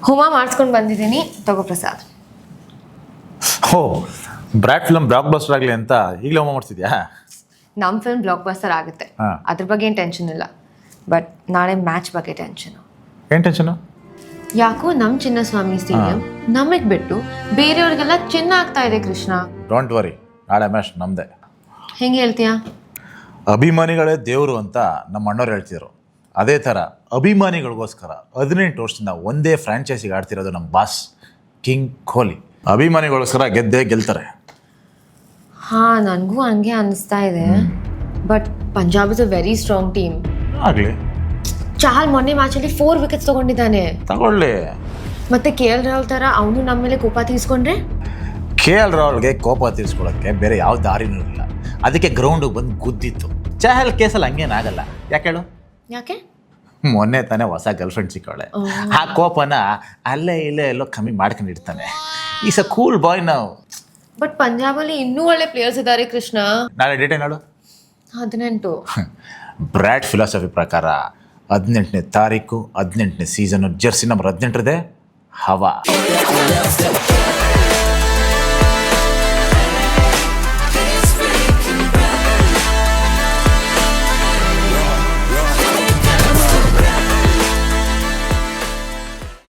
ಹೋಮ ಮಾಡಿಸ್ಕೊಂಡು ಬಂದಿದ್ದೀನಿ, ತಗೋ ಪ್ರಸಾದ್. ಓ ಬ್ರ್ಯಾಡ್ ಫಿಲಮ್ ಬ್ಲಾಕ್ ಬಸ್ಟರ್ ಆಗಲಿ ಅಂತ ಈಗಲೇ ಹೋಮ ಮಾಡ್ತಿದ್ಯಾ? ನಮ್ಮ ಫಿಲ್ಮ್ ಬ್ಲಾಕ್ ಬಸ್ಟರ್ ಆಗುತ್ತೆ, ಹಾ. ಅದ್ರ ಬಗ್ಗೆ ಏನು ಟೆನ್ಷನ್ ಇಲ್ಲ. ಬಟ್ ನಾಳೆ ಮ್ಯಾಚ್ ಬಗ್ಗೆ ಟೆನ್ಷನು. ಏನು ಟೆನ್ಷನು? ಯಾಕೋ ನಮ್ಮ ಚಿನ್ನಸ್ವಾಮಿ ಸ್ಟೇಡಿಯಂ ನಮಗೆ ಬಿಟ್ಟು ಬೇರೆಯವ್ರಿಗೆಲ್ಲ ಚಿನ್ನ ಆಗ್ತಾ ಇದೆ ಕೃಷ್ಣ. ಡೋಂಟ್ ವರಿ, ನಾಳೆ ಮ್ಯಾಚ್ ನಮ್ಮದೇ. ಹೆಂಗೆ ಹೇಳ್ತೀಯಾ? ಅಭಿಮಾನಿಗಳೇ ದೇವರು ಅಂತ ನಮ್ಮ ಅಣ್ಣವ್ರು ಹೇಳ್ತಿದ್ರು. ಅದೇ ಥರ ಅಭಿಮಾನಿಗಳಿಗೋಸ್ಕರ 18 ವರ್ಷದಿಂದ ಒಂದೇ ಫ್ರ್ಯಾಂಚೈಸಿಗೆ ಆಡ್ತಿರೋದು ನಮ್ಮ ಬಾಸ್ ಕಿಂಗ್ ಕೊಹ್ಲಿ. ಅಭಿಮಾನಿಗೋಸ್ಕರ ಗೆದ್ದೇ ಗೆಲ್ತಾರೆ. ಹಾಂ, ನನಗೂ ಹಂಗೆ ಅನ್ನಿಸ್ತಾ ಇದೆ. But Punjab is a very strong team. ಆಗಲಿ, ಚಾಹಲ್ ಮೊನ್ನೆ ಮ್ಯಾಚಲ್ಲಿ 4 ವಿಕೆಟ್ಸ್ ತಗೊಂಡಿದ್ದಾನೆ. ತಗೊಳ್ಳಿ. ಮತ್ತೆ KL ರಾಹುಲ್ ಥರ ಅವನು ನಮ್ಮ ಮೇಲೆ ಕೋಪ ತೀರಿಸ್ಕೊಂಡ್ರೆ? KL ರಾಹುಲ್ಗೆ ಕೋಪ ತೀರಿಸ್ಕೊಳ್ಳೋಕ್ಕೆ ಬೇರೆ ಯಾವ ದಾರಿನೂ ಇಲ್ಲ. ಅದಕ್ಕೆ ಗ್ರೌಂಡಿಗೆ ಬಂದು ಗುದ್ದಿತ್ತು. ಚಹಲ್ ಕೇಸಲ್ಲಿ ಹಂಗೇನಾಗಲ್ಲ. ಯಾಕೆ ಹೇಳು? ಯಾಕೆ? ಮೊನ್ನೆ ತಾನೇ ಹೊಸ ಗರ್ಲ್ಫ್ರೆಂಡ್ ಸಿಕ್ಕವಳೆ. ಆ ಕೋಪನ ಅಲ್ಲೇ ಇಲ್ಲೇ ಎಲ್ಲೋ ಕಮ್ಮಿ ಮಾಡ್ಕೊಂಡಿರ್ತಾನೆ. ಈಸ್ ಅ ಕೂಲ್ ಬಾಯ್ ನಾವು. ಬಟ್ ಪಂಜಾಬಲ್ಲಿ ಇನ್ನೂ ಒಳ್ಳೆ ಪ್ಲೇಯರ್ಸ್ ಇದ್ದಾರೆ ಕೃಷ್ಣ. ನಾಳೆ ಡೇಟ್ ಏನಾಡು? 18. ಬ್ರ್ಯಾಡ್ ಫಿಲಾಸಫಿ ಪ್ರಕಾರ 18ನೇ ತಾರೀಕು 18ನೇ ಸೀಸನು ಜರ್ಸಿ ನಂಬರ್ 18 ಹವಾ.